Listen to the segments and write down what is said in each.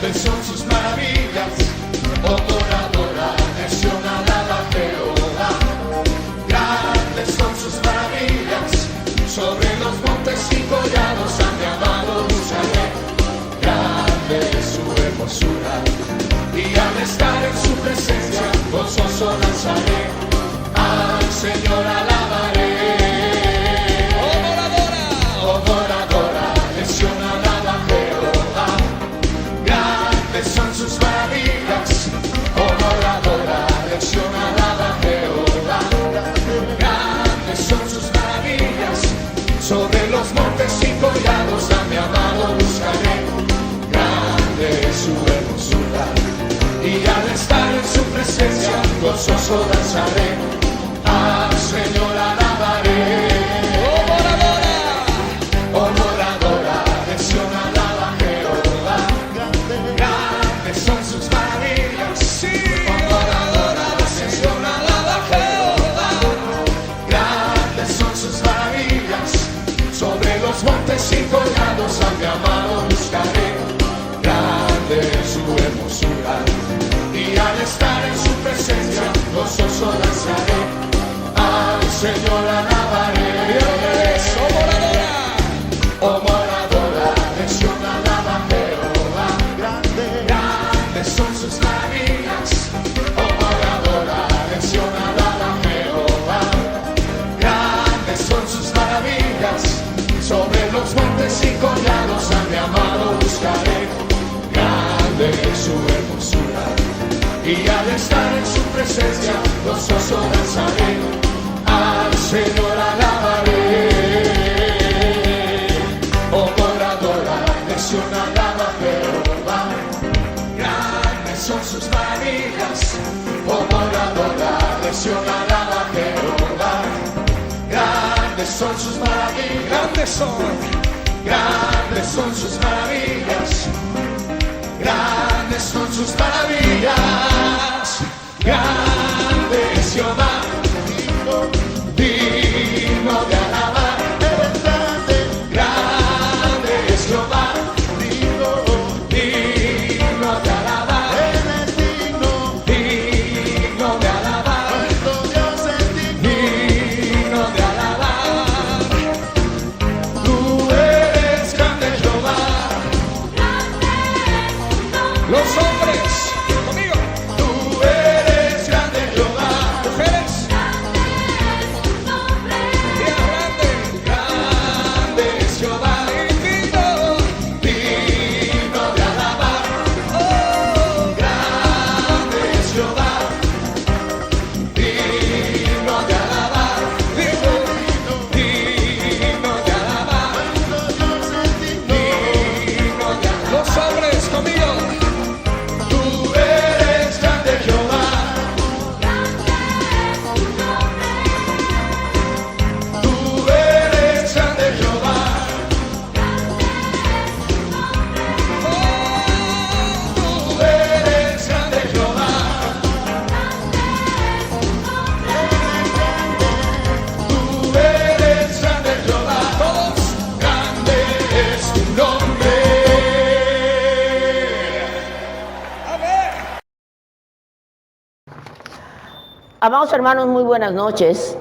grandes son sus maravillas. Adora, nación alaba a Jehová. Grandes son sus maravillas, sobre los montes y collados a mi amado buscaré. Grande es su hermosura, y al estar en su presencia gozoso danzaré. Al Señor alabaré. Adora, nación alaba a Jehová. Grandes son sus maravillas. Adora, nación alaba a Jehová. Grandes son sus maravillas, sobre los montes y collados a mi amado buscaré. Grande es su hermosura, y al estar en su presencia gozoso danzaré. Al Señor alabaré. Adora, nación alaba a Jehová. Grandes son sus maravillas. Adora, nación alaba a Jehová. Grandes son sus maravillas, sobre los montes y collados a mi amado buscaré. Grande es su hermosura, y al estar en su presencia gozoso danzaré. Al Señor alabaré. Adora, nación alaba a Jehová. Grandes son sus maravillas. Adora, nación alaba a Jehová. Grandes son sus maravillas, sobre los montes y collados a mi amado buscaré. Grande es su hermosura, y al estar en su presencia gozoso danzaré. Al Señor alabaré. Adora, nación alaba a Jehová. Grandes son sus maravillas. Adora, nación alaba a Jehová. Grandes son sus maravillas. Grandes son sus maravillas. Grandes son sus maravillas. Grande es Jehová, digno de alabar. Grande es Jehová, digno de alabar. Digno de alabar. Digno de alabar. Tú eres grande, Jehová. Los hombres, conmigo. Tú eres grande, Jehová. Mujeres. Grande es Jehová. Digno de alabar. Oh, grande es Jehová. Digno de alabar. Digno de alabar. Digno de alabar. Los hombres, conmigo. Tú eres grande, Jehová. Tú eres grande, Jehová. Tú eres grande, Jehová. Tú eres grande, Jehová. Todos, grande es tu nombre. Amados hermanos, muy buenas noches.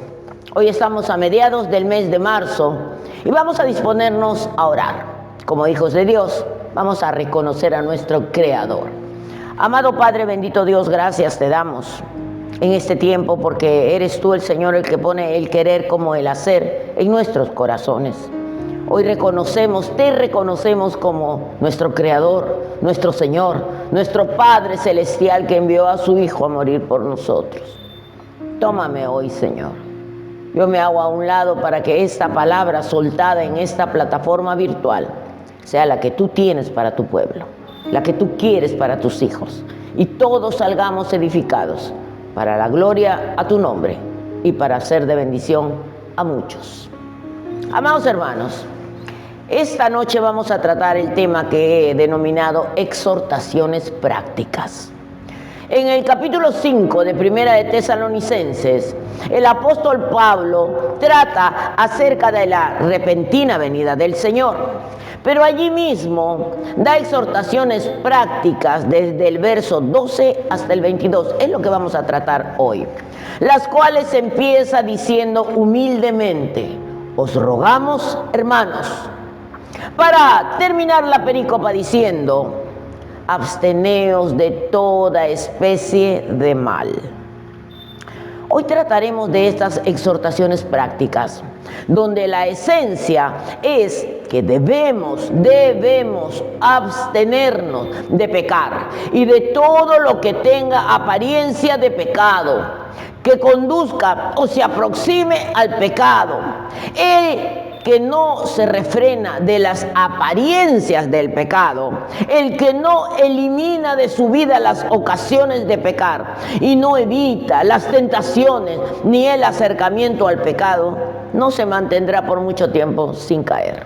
Hoy estamos a mediados del mes de marzo y vamos a disponernos a orar. Como hijos de Dios, vamos a reconocer a nuestro Creador. Amado Padre, bendito Dios, gracias te damos en este tiempo porque eres tú el Señor el que pone el querer como el hacer en nuestros corazones. Hoy te reconocemos como nuestro Creador, nuestro Señor, nuestro Padre Celestial que envió a su Hijo a morir por nosotros. Tómame hoy, Señor. Yo me hago a un lado para que esta palabra soltada en esta plataforma virtual sea la que tú tienes para tu pueblo, la que tú quieres para tus hijos, y todos salgamos edificados para la gloria a tu nombre y para ser de bendición a muchos. Amados hermanos, esta noche vamos a tratar el tema que he denominado exhortaciones prácticas. En el capítulo 5 de Primera de Tesalonicenses, el apóstol Pablo trata acerca de la repentina venida del Señor. Pero allí mismo da exhortaciones prácticas desde el verso 12 hasta el 22. Es lo que vamos a tratar hoy. Las cuales empieza diciendo humildemente: os rogamos, hermanos, para terminar la perícopa diciendo: absteneos de toda especie de mal. Hoy trataremos de estas exhortaciones prácticas, donde la esencia es que debemos abstenernos de pecar y de todo lo que tenga apariencia de pecado, que conduzca o se aproxime al pecado. El que no se refrena de las apariencias del pecado, el que no elimina de su vida las ocasiones de pecar y no evita las tentaciones ni el acercamiento al pecado, no se mantendrá por mucho tiempo sin caer.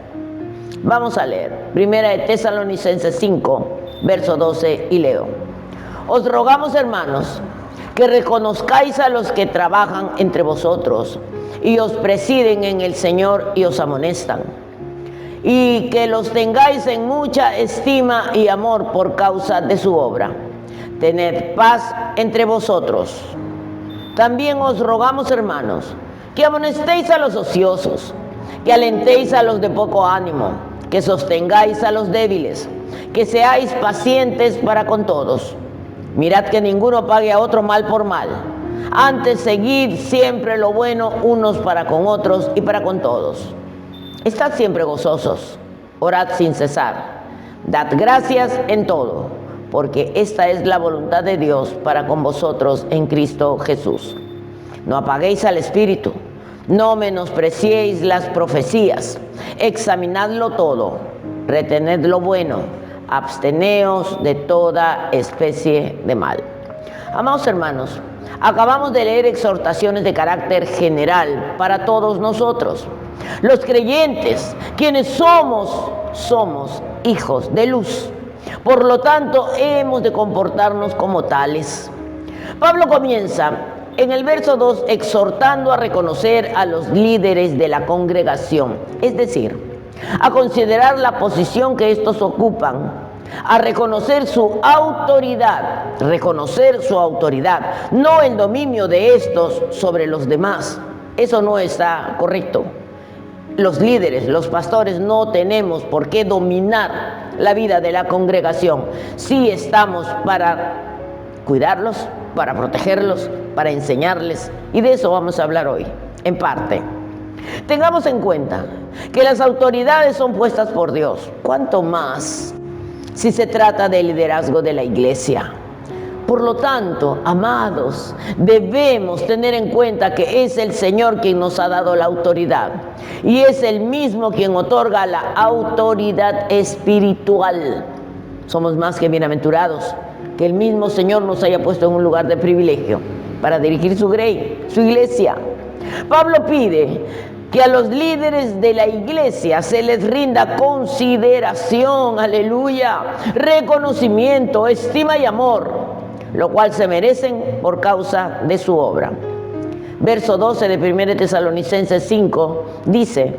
Vamos a leer Primera de Tesalonicenses 5, verso 12, y leo: os rogamos, hermanos, que reconozcáis a los que trabajan entre vosotros y os presiden en el Señor y os amonestan, y que los tengáis en mucha estima y amor por causa de su obra. Tened paz entre vosotros. También os rogamos, hermanos, que amonestéis a los ociosos, que alentéis a los de poco ánimo, que sostengáis a los débiles, que seáis pacientes para con todos. Mirad que ninguno pague a otro mal por mal. Antes, seguid siempre lo bueno unos para con otros y para con todos. Estad siempre gozosos, orad sin cesar, dad gracias en todo, porque esta es la voluntad de Dios para con vosotros en Cristo Jesús. No apaguéis al Espíritu, no menospreciéis las profecías, examinadlo todo, retened lo bueno, absteneos de toda especie de mal. Amados hermanos, acabamos de leer exhortaciones de carácter general para todos nosotros. Los creyentes, quienes somos hijos de luz. Por lo tanto, hemos de comportarnos como tales. Pablo comienza en el verso 2 exhortando a reconocer a los líderes de la congregación, es decir, a considerar la posición que estos ocupan, a reconocer su autoridad, no el dominio de estos sobre los demás. Eso no está correcto. Los líderes, los pastores, no tenemos por qué dominar la vida de la congregación. Sí estamos para cuidarlos, para protegerlos, para enseñarles, y de eso vamos a hablar hoy, en parte. Tengamos en cuenta que las autoridades son puestas por Dios, cuanto más si se trata del liderazgo de la iglesia. Por lo tanto, amados, debemos tener en cuenta que es el Señor quien nos ha dado la autoridad y es el mismo quien otorga la autoridad espiritual. Somos más que bienaventurados que el mismo Señor nos haya puesto en un lugar de privilegio para dirigir su iglesia. Pablo pide que a los líderes de la iglesia se les rinda consideración, aleluya, reconocimiento, estima y amor, lo cual se merecen por causa de su obra. Verso 12 de 1 Tesalonicenses 5 dice: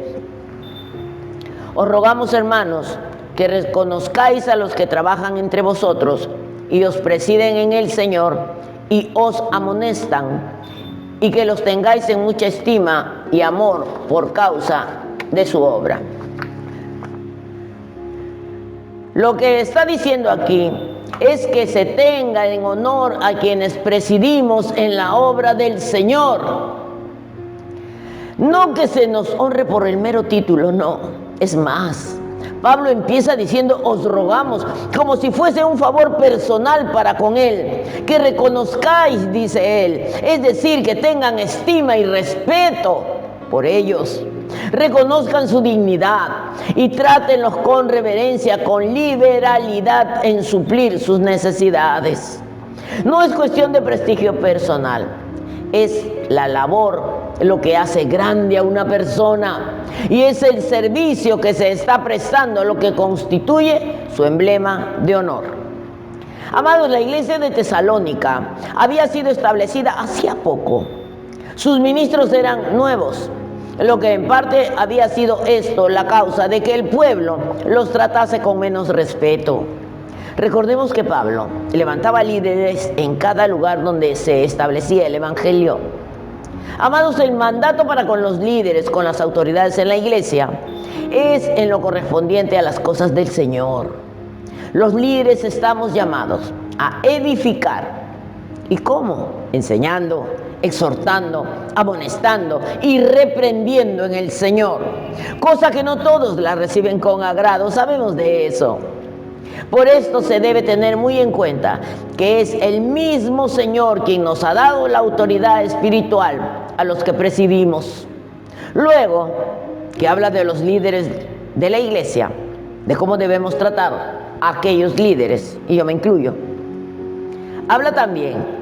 os rogamos, hermanos, que reconozcáis a los que trabajan entre vosotros y os presiden en el Señor y os amonestan, y que los tengáis en mucha estima y amor por causa de su obra. Lo que está diciendo aquí es que se tenga en honor a quienes presidimos en la obra del Señor. No que se nos honre por el mero título, no. Es más, Pablo empieza diciendo: os rogamos, como si fuese un favor personal para con él, que reconozcáis, dice él, es decir, que tengan estima y respeto por ellos, reconozcan su dignidad y trátenlos con reverencia, con liberalidad en suplir sus necesidades. No es cuestión de prestigio personal, es la labor lo que hace grande a una persona, y es el servicio que se está prestando lo que constituye su emblema de honor. Amados, la iglesia de Tesalónica había sido establecida hacía poco. Sus ministros eran nuevos, lo que en parte había sido esto la causa de que el pueblo los tratase con menos respeto. Recordemos que Pablo levantaba líderes en cada lugar donde se establecía el evangelio. Amados, el mandato para con los líderes, con las autoridades en la iglesia, es en lo correspondiente a las cosas del Señor. Los líderes estamos llamados a edificar. ¿Y cómo? Enseñando, exhortando, amonestando y reprendiendo en el Señor. Cosa que no todos la reciben con agrado, sabemos de eso. Por esto se debe tener muy en cuenta que es el mismo Señor quien nos ha dado la autoridad espiritual a los que presidimos. Luego, que habla de los líderes de la iglesia, de cómo debemos tratar a aquellos líderes, y yo me incluyo. Habla también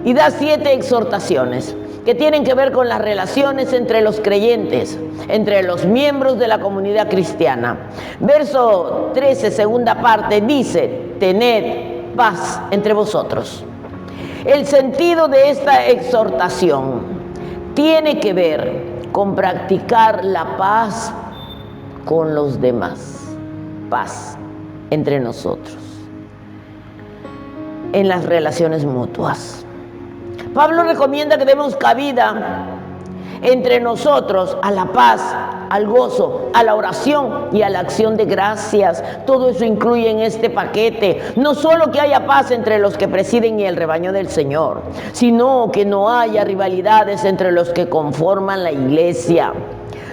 y da 7 exhortaciones que tienen que ver con las relaciones entre los creyentes, entre los miembros de la comunidad cristiana. Verso 13, segunda parte, dice: tened paz entre vosotros. El sentido de esta exhortación tiene que ver con practicar la paz con los demás. Paz entre nosotros, en las relaciones mutuas. Pablo recomienda que demos cabida entre nosotros a la paz, al gozo, a la oración y a la acción de gracias. Todo eso incluye en este paquete. No solo que haya paz entre los que presiden y el rebaño del Señor, sino que no haya rivalidades entre los que conforman la iglesia.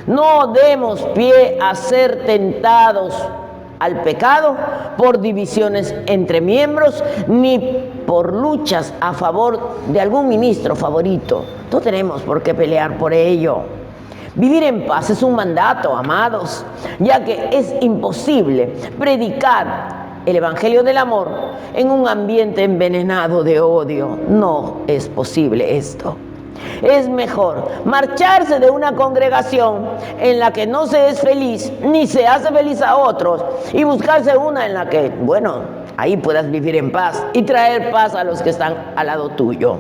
No demos pie a ser tentados al pecado por divisiones entre miembros, ni por luchas a favor de algún ministro favorito. No tenemos por qué pelear por ello. Vivir en paz es un mandato, amados, ya que es imposible predicar el evangelio del amor en un ambiente envenenado de odio. No es posible esto. Es mejor marcharse de una congregación en la que no se es feliz ni se hace feliz a otros y buscarse una en la que, bueno, ahí puedas vivir en paz y traer paz a los que están al lado tuyo.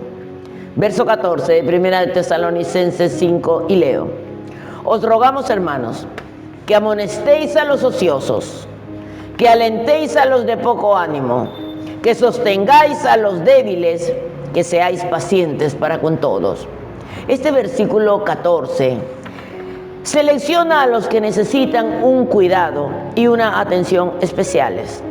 Verso 14 de 1 Tesalonicenses 5, y leo: os rogamos, hermanos, que amonestéis a los ociosos, que alentéis a los de poco ánimo, que sostengáis a los débiles, que seáis pacientes para con todos. Este versículo 14 selecciona a los que necesitan un cuidado y una atención especiales.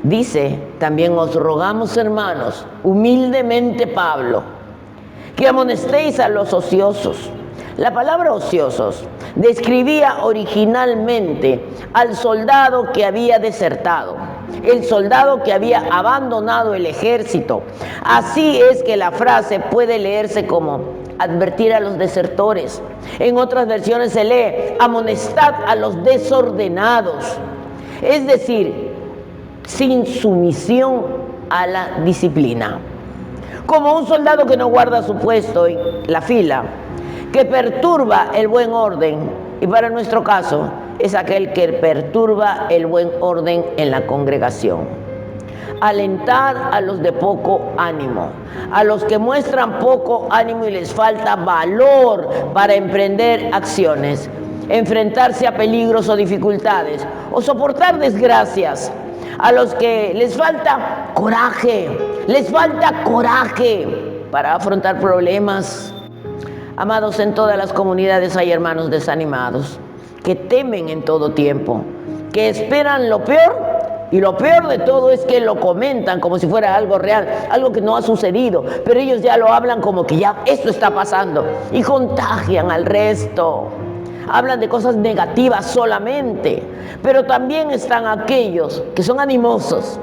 Dice también: os rogamos, hermanos, humildemente Pablo, que amonestéis a los ociosos. La palabra ociosos describía originalmente al soldado que había desertado, el soldado que había abandonado el ejército. Así es que la frase puede leerse como advertir a los desertores. En otras versiones se lee: amonestad a los desordenados, es decir, sin sumisión a la disciplina. Como un soldado que no guarda su puesto en la fila, que perturba el buen orden, y para nuestro caso es aquel que perturba el buen orden en la congregación. Alentar a los de poco ánimo, a los que muestran poco ánimo y les falta valor para emprender acciones, enfrentarse a peligros o dificultades o soportar desgracias, a los que les falta coraje para afrontar problemas. Amados, en todas las comunidades hay hermanos desanimados, que temen en todo tiempo, que esperan lo peor, y lo peor de todo es que lo comentan como si fuera algo real, algo que no ha sucedido, pero ellos ya lo hablan como que ya esto está pasando y contagian al resto. Hablan de cosas negativas solamente, pero también están aquellos que son animosos,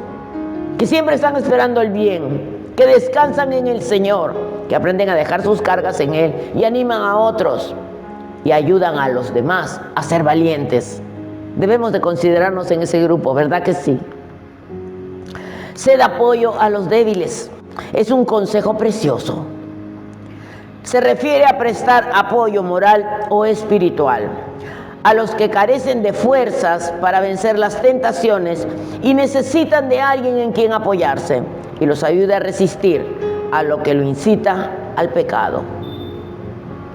que siempre están esperando el bien, que descansan en el Señor, que aprenden a dejar sus cargas en Él y animan a otros y ayudan a los demás a ser valientes. Debemos de considerarnos en ese grupo, ¿verdad que sí? Sed apoyo a los débiles. Es un consejo precioso. Se refiere a prestar apoyo moral o espiritual a los que carecen de fuerzas para vencer las tentaciones y necesitan de alguien en quien apoyarse y los ayude a resistir a lo que lo incita al pecado.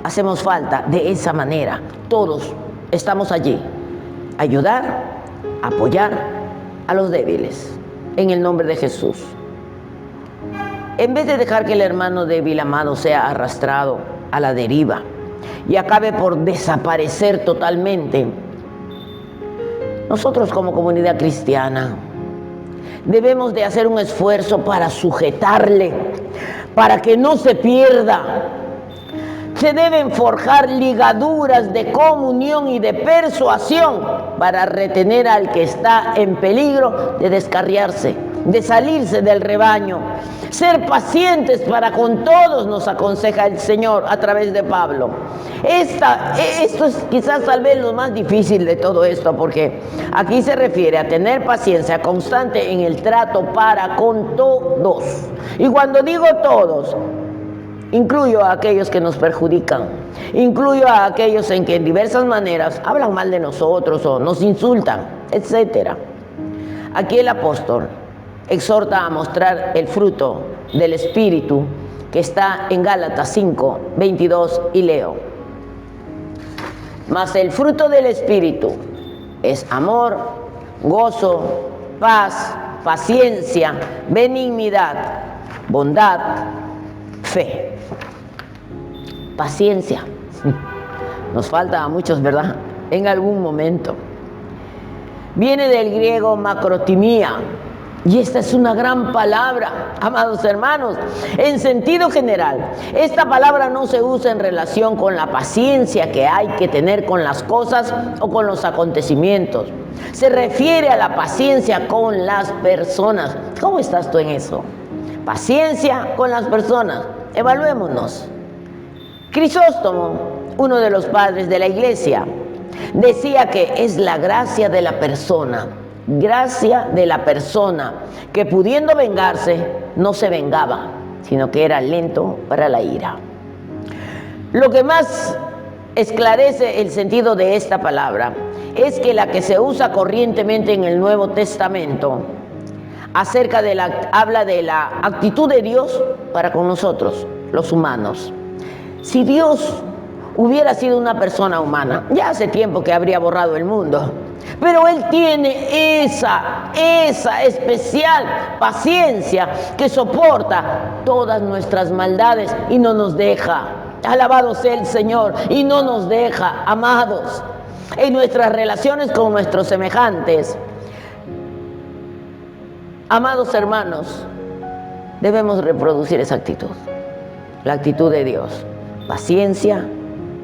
Hacemos falta de esa manera. Todos estamos allí. Ayudar, apoyar a los débiles. En el nombre de Jesús. En vez de dejar que el hermano débil amado sea arrastrado a la deriva y acabe por desaparecer totalmente, nosotros como comunidad cristiana debemos de hacer un esfuerzo para sujetarle, para que no se pierda. Se deben forjar ligaduras de comunión y de persuasión para retener al que está en peligro de descarriarse, de salirse del rebaño. Ser pacientes para con todos, nos aconseja el Señor a través de Pablo. Esto es quizás tal vez lo más difícil de todo esto, porque aquí se refiere a tener paciencia constante en el trato para con todos. Y cuando digo todos, incluyo a aquellos que nos perjudican, incluyo a aquellos en que en diversas maneras hablan mal de nosotros o nos insultan, etc. Aquí el apóstol exhorta a mostrar el fruto del Espíritu que está en Gálatas 5, 22 y leo. Mas el fruto del Espíritu es amor, gozo, paz, paciencia, benignidad, bondad, fe. Paciencia. Nos falta a muchos, ¿verdad? En algún momento. Viene del griego macrotimía. Y esta es una gran palabra, amados hermanos. En sentido general, esta palabra no se usa en relación con la paciencia que hay que tener con las cosas o con los acontecimientos. Se refiere a la paciencia con las personas. ¿Cómo estás tú en eso? Paciencia con las personas. Evaluémonos. Crisóstomo, uno de los padres de la iglesia, decía que es la gracia de la persona. Gracia de la persona que pudiendo vengarse no se vengaba, sino que era lento para la ira. Lo que más esclarece el sentido de esta palabra es que la que se usa corrientemente en el Nuevo Testamento habla de la actitud de Dios para con nosotros, los humanos. Si Dios hubiera sido una persona humana, ya hace tiempo que habría borrado el mundo. Pero Él tiene esa especial paciencia que soporta todas nuestras maldades y no nos deja. Alabado sea el Señor, y no nos deja, amados, en nuestras relaciones con nuestros semejantes. Amados hermanos, debemos reproducir esa actitud, la actitud de Dios. Paciencia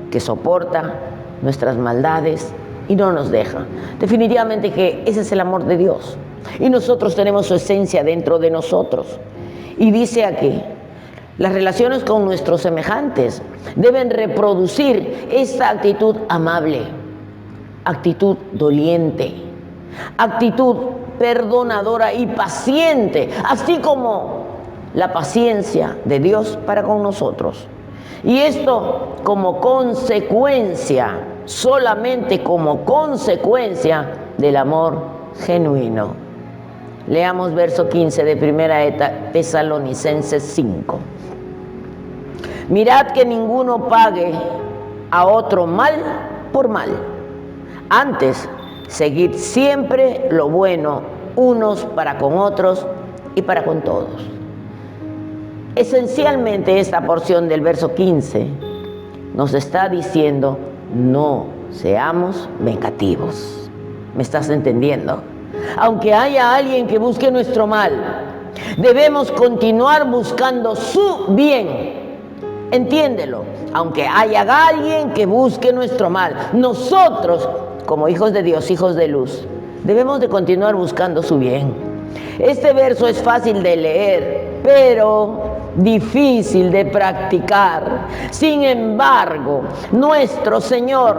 que soporta nuestras maldades y no nos deja. Definitivamente que ese es el amor de Dios. Y nosotros tenemos su esencia dentro de nosotros. Y dice aquí, las relaciones con nuestros semejantes deben reproducir esta actitud amable, actitud doliente, actitud perdonadora y paciente, así como la paciencia de Dios para con nosotros. Y esto como consecuencia, solamente como consecuencia del amor genuino. Leamos verso 15 de 1 Tesalonicenses 5. Mirad que ninguno pague a otro mal por mal. Antes, seguid siempre lo bueno unos para con otros y para con todos. Esencialmente esta porción del verso 15 nos está diciendo: no seamos vengativos. ¿Me estás entendiendo? Aunque haya alguien que busque nuestro mal, debemos continuar buscando su bien. Entiéndelo. Aunque haya alguien que busque nuestro mal, nosotros, como hijos de Dios, hijos de luz, debemos de continuar buscando su bien. Este verso es fácil de leer, pero difícil de practicar. Sin embargo, nuestro Señor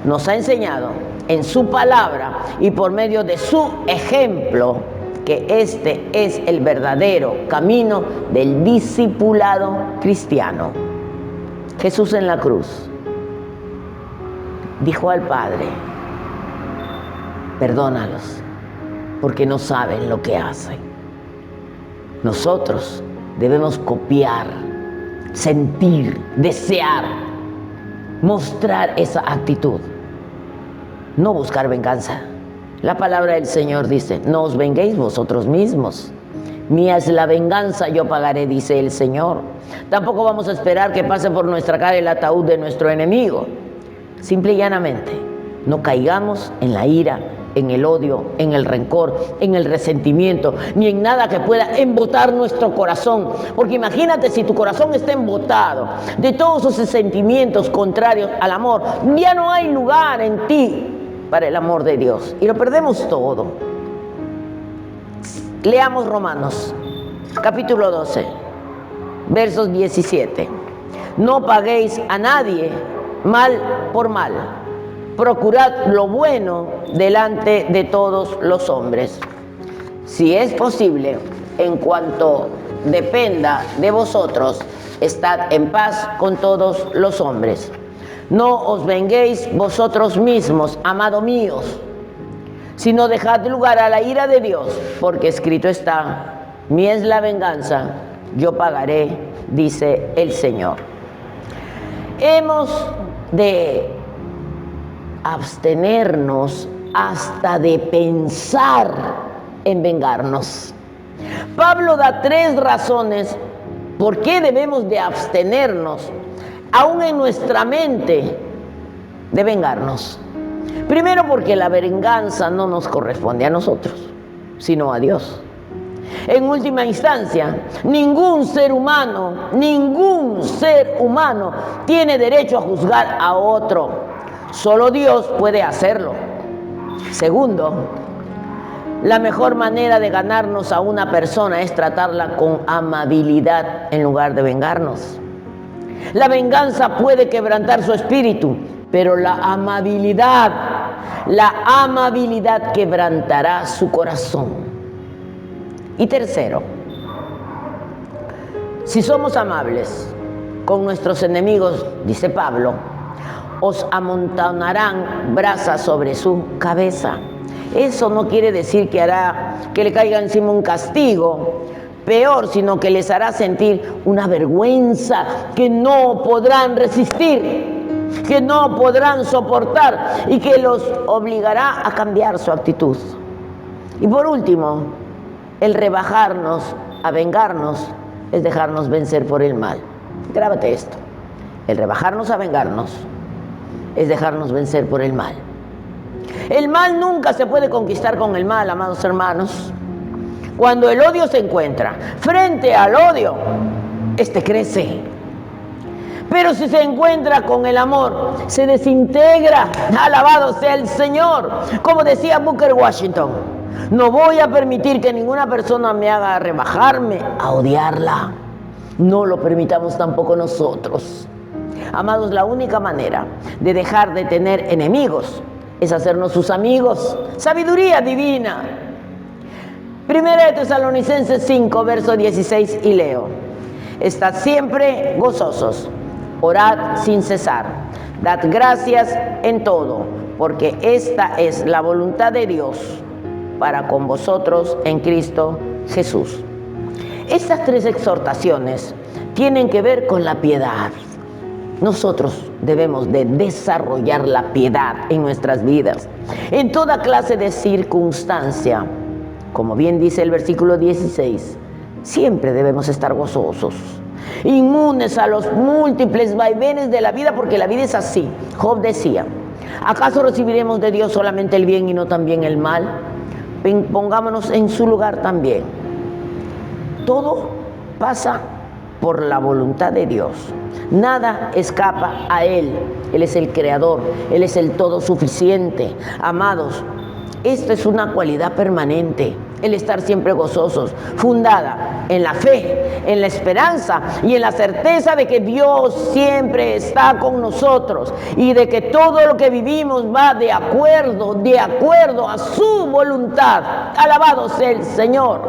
nos ha enseñado en su palabra y por medio de su ejemplo que este es el verdadero camino del discipulado cristiano. Jesús en la cruz dijo al Padre: perdónalos, porque no saben lo que hacen. Nosotros debemos copiar, sentir, desear, mostrar esa actitud, no buscar venganza. La palabra del Señor dice: no os venguéis vosotros mismos, mía es la venganza, yo pagaré, dice el Señor. Tampoco vamos a esperar que pase por nuestra cara el ataúd de nuestro enemigo. Simple y llanamente, no caigamos en la ira, en el odio, en el rencor, en el resentimiento, ni en nada que pueda embotar nuestro corazón. Porque imagínate, si tu corazón está embotado de todos esos sentimientos contrarios al amor, ya no hay lugar en ti para el amor de Dios y lo perdemos todo. Leamos Romanos, capítulo 12, versos 17. No paguéis a nadie mal por mal. Procurad lo bueno delante de todos los hombres. Si es posible, en cuanto dependa de vosotros, estad en paz con todos los hombres. No os venguéis vosotros mismos, amados míos, sino dejad lugar a la ira de Dios, porque escrito está: mía es la venganza, yo pagaré, dice el Señor. Hemos de abstenernos hasta de pensar en vengarnos. Pablo da 3 razones por qué debemos de abstenernos, aún en nuestra mente, de vengarnos. Primero, porque la venganza no nos corresponde a nosotros, sino a Dios. En última instancia, ningún ser humano tiene derecho a juzgar a otro. Solo Dios puede hacerlo. Segundo, la mejor manera de ganarnos a una persona es tratarla con amabilidad en lugar de vengarnos. La venganza puede quebrantar su espíritu, pero la amabilidad quebrantará su corazón. Y tercero, si somos amables con nuestros enemigos, dice Pablo, os amontonarán brasas sobre su cabeza. Eso no quiere decir que hará que le caiga encima un castigo peor, sino que les hará sentir una vergüenza que no podrán resistir, que no podrán soportar y que los obligará a cambiar su actitud. Y por último, el rebajarnos a vengarnos es dejarnos vencer por el mal. Grábate esto: el rebajarnos a vengarnos es dejarnos vencer por el mal. El mal nunca se puede conquistar con el mal, amados hermanos. Cuando el odio se encuentra frente al odio, este crece. Pero si se encuentra con el amor, se desintegra. Alabado sea el Señor. Como decía Booker Washington: no voy a permitir que ninguna persona me haga rebajarme a odiarla. No lo permitamos tampoco nosotros. Amados, la única manera de dejar de tener enemigos es hacernos sus amigos. Sabiduría divina. Primera de Tesalonicenses 5, verso 16, y leo: estad siempre gozosos, orad sin cesar, dad gracias en todo, porque esta es la voluntad de Dios para con vosotros en Cristo Jesús. Estas 3 exhortaciones tienen que ver con la piedad. Nosotros debemos de desarrollar la piedad en nuestras vidas, en toda clase de circunstancia. Como bien dice el versículo 16, siempre debemos estar gozosos, inmunes a los múltiples vaivenes de la vida, porque la vida es así. Job decía: ¿acaso recibiremos de Dios solamente el bien y no también el mal? Pongámonos en su lugar también. Todo pasa por la voluntad de Dios. Nada escapa a Él. Él es el creador, Él es el todo suficiente. Amados, esta es una cualidad permanente, el estar siempre gozosos, fundada en la fe, en la esperanza y en la certeza de que Dios siempre está con nosotros y de que todo lo que vivimos va de acuerdo a su voluntad. Alabado sea el Señor.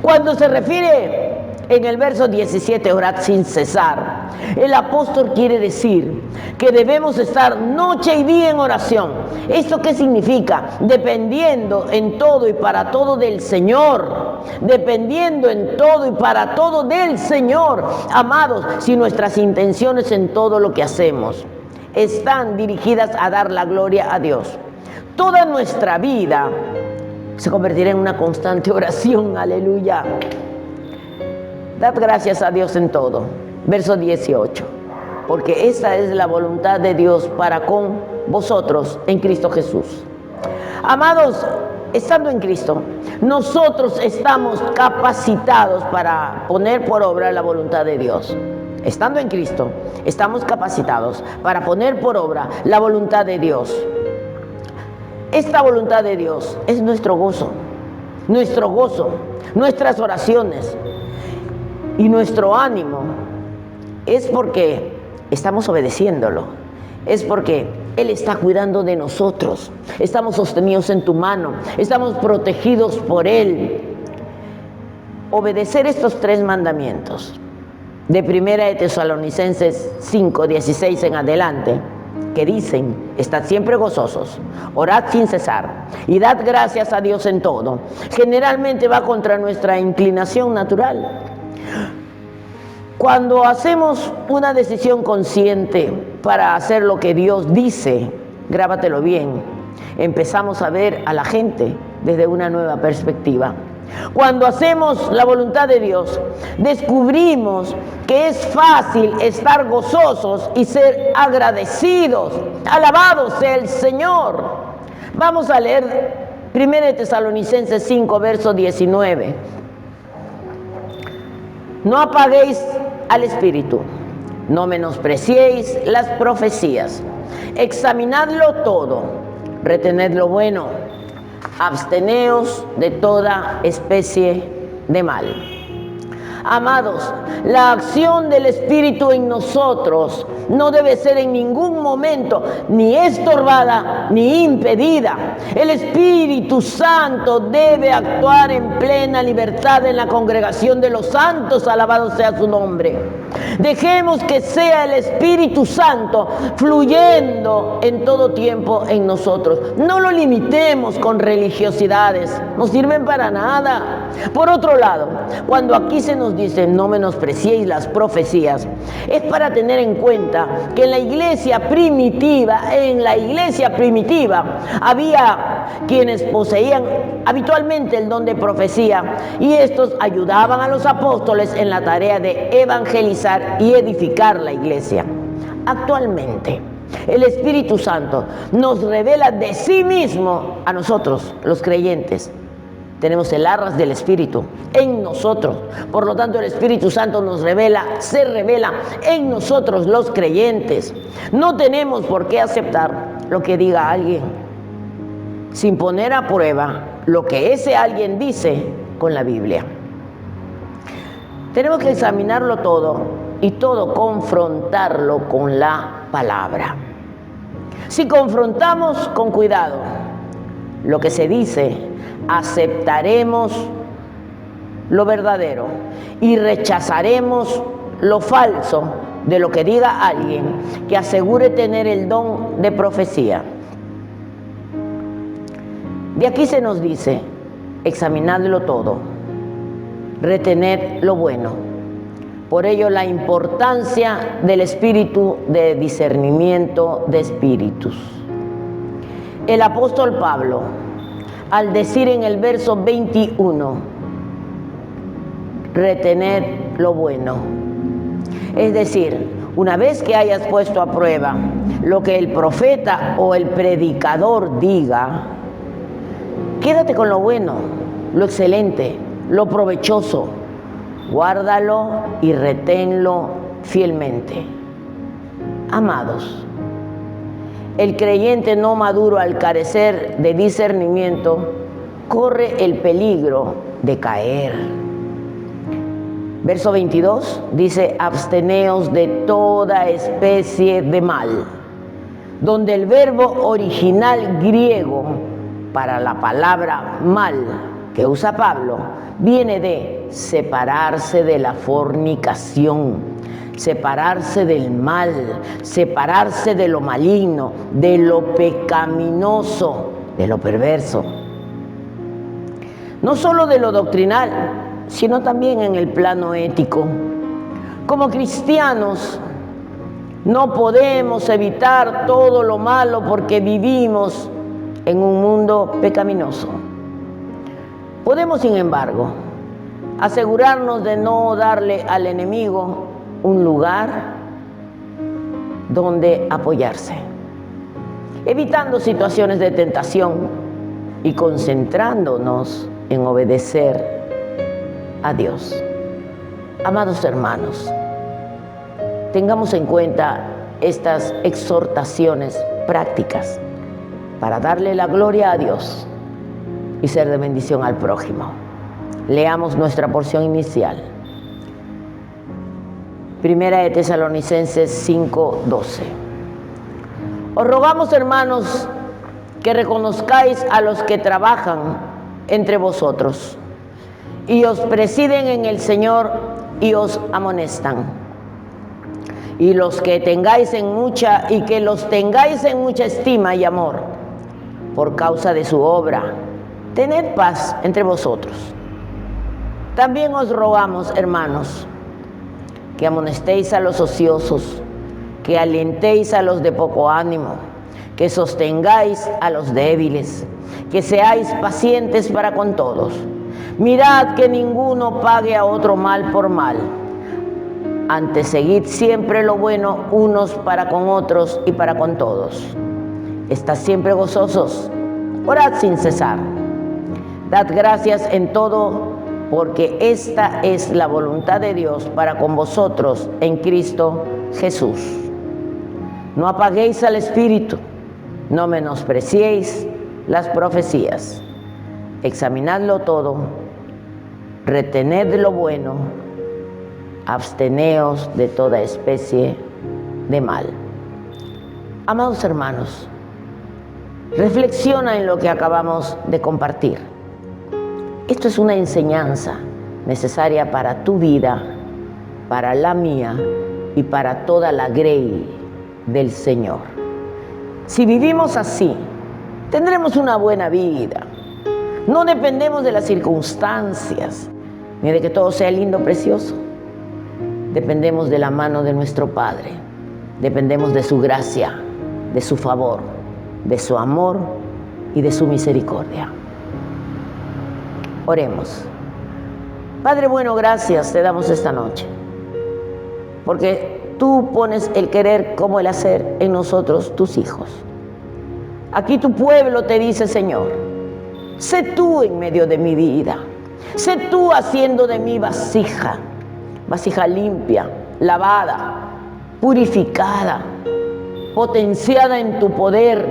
Cuando se refiere en el verso 17, orad sin cesar, el apóstol quiere decir que debemos estar noche y día en oración. ¿Esto qué significa? Dependiendo en todo y para todo del Señor. Dependiendo en todo y para todo del Señor. Amados, si nuestras intenciones en todo lo que hacemos están dirigidas a dar la gloria a Dios, toda nuestra vida se convertirá en una constante oración. Aleluya. Dad gracias a Dios en todo. Verso 18. Porque esta es la voluntad de Dios para con vosotros en Cristo Jesús. Amados, estando en Cristo, nosotros estamos capacitados para poner por obra la voluntad de Dios. Estando en Cristo, estamos capacitados para poner por obra la voluntad de Dios. Esta voluntad de Dios es nuestro gozo, nuestras oraciones y nuestro ánimo. Es porque estamos obedeciéndolo, es porque Él está cuidando de nosotros, estamos sostenidos en tu mano, estamos protegidos por Él. Obedecer estos 3 mandamientos de 1 de Tesalonicenses 5:16 en adelante, que dicen: estad siempre gozosos, orad sin cesar y dad gracias a Dios en todo, generalmente va contra nuestra inclinación natural. Cuando hacemos una decisión consciente para hacer lo que Dios dice, grábatelo bien, empezamos a ver a la gente desde una nueva perspectiva. Cuando hacemos la voluntad de Dios, descubrimos que es fácil estar gozosos y ser agradecidos. Alabado sea el Señor. Vamos a leer 1 de Tesalonicenses 5, verso 19. No apaguéis al Espíritu, no menospreciéis las profecías, examinadlo todo, retened lo bueno, absteneos de toda especie de mal. Amados, la acción del Espíritu en nosotros no debe ser en ningún momento ni estorbada ni impedida. El Espíritu Santo debe actuar en plena libertad en la congregación de los santos, alabado sea su nombre. Dejemos que sea el Espíritu Santo fluyendo en todo tiempo en nosotros. No lo limitemos con religiosidades, no sirven para nada. Por otro lado, cuando aquí se nos dice no menospreciéis las profecías, es para tener en cuenta que en la iglesia primitiva, había quienes poseían habitualmente el don de profecía, y estos ayudaban a los apóstoles en la tarea de evangelizar y edificar la iglesia. Actualmente, el Espíritu Santo nos revela de sí mismo a nosotros, los creyentes. Tenemos el arras del Espíritu en nosotros. Por lo tanto, el Espíritu Santo se revela en nosotros, los creyentes. No tenemos por qué aceptar lo que diga alguien, sin poner a prueba lo que ese alguien dice con la Biblia. Tenemos que examinarlo todo y todo confrontarlo con la palabra. Si confrontamos con cuidado lo que se dice, aceptaremos lo verdadero y rechazaremos lo falso de lo que diga alguien que asegure tener el don de profecía. De aquí se nos dice: examinadlo todo, retened lo bueno. Por ello, la importancia del espíritu de discernimiento de espíritus. El apóstol Pablo, al decir en el verso 21, retened lo bueno. Es decir, una vez que hayas puesto a prueba lo que el profeta o el predicador diga, quédate con lo bueno, lo excelente, lo provechoso. Guárdalo y reténlo fielmente. Amados, el creyente no maduro, al carecer de discernimiento, corre el peligro de caer. Verso 22 dice: absteneos de toda especie de mal, donde el verbo original griego para la palabra mal que usa Pablo viene de separarse de la fornicación, separarse del mal, separarse de lo maligno, de lo pecaminoso, de lo perverso. No solo de lo doctrinal, sino también en el plano ético. Como cristianos, no podemos evitar todo lo malo porque vivimos en un mundo pecaminoso. Podemos, sin embargo, asegurarnos de no darle al enemigo un lugar donde apoyarse, evitando situaciones de tentación y concentrándonos en obedecer a Dios. Amados hermanos, tengamos en cuenta estas exhortaciones prácticas para darle la gloria a Dios y ser de bendición al prójimo. Leamos nuestra porción inicial. Primera de Tesalonicenses 5:12. Os rogamos, hermanos, que reconozcáis a los que trabajan entre vosotros y os presiden en el Señor y os amonestan. Y los que tengáis en mucha estima y amor por causa de su obra, tened paz entre vosotros. También os rogamos, hermanos, que amonestéis a los ociosos, que alentéis a los de poco ánimo, que sostengáis a los débiles, que seáis pacientes para con todos. Mirad que ninguno pague a otro mal por mal. Antes, seguid siempre lo bueno unos para con otros y para con todos. Estad siempre gozosos, orad sin cesar. Dad gracias en todo, porque esta es la voluntad de Dios para con vosotros en Cristo Jesús. No apaguéis al Espíritu, no menospreciéis las profecías. Examinadlo todo, retened lo bueno, absteneos de toda especie de mal. Amados hermanos, reflexiona en lo que acabamos de compartir. Esto es una enseñanza necesaria para tu vida, para la mía y para toda la grey del Señor. Si vivimos así, tendremos una buena vida. No dependemos de las circunstancias, ni de que todo sea lindo, precioso. Dependemos de la mano de nuestro Padre. Dependemos de su gracia, de su favor, de su amor y de su misericordia. Oremos. Padre bueno, gracias te damos esta noche, porque tú pones el querer como el hacer en nosotros, tus hijos. Aquí tu pueblo te dice, Señor, sé tú en medio de mi vida, sé tú haciendo de mí vasija limpia, lavada, purificada, potenciada en tu poder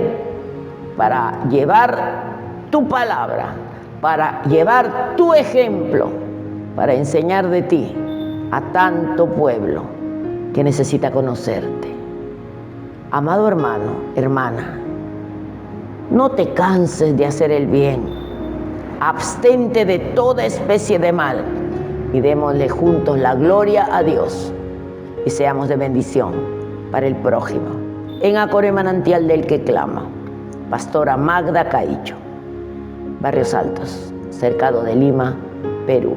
para llevar tu palabra, para llevar tu ejemplo, para enseñar de ti a tanto pueblo que necesita conocerte. Amado hermano, hermana, no te canses de hacer el bien, abstente de toda especie de mal y démosle juntos la gloria a Dios y seamos de bendición para el prójimo. En Acore Manantial del que clama, Pastora Magda Caicho, Barrios Altos, Cercado de Lima, Perú.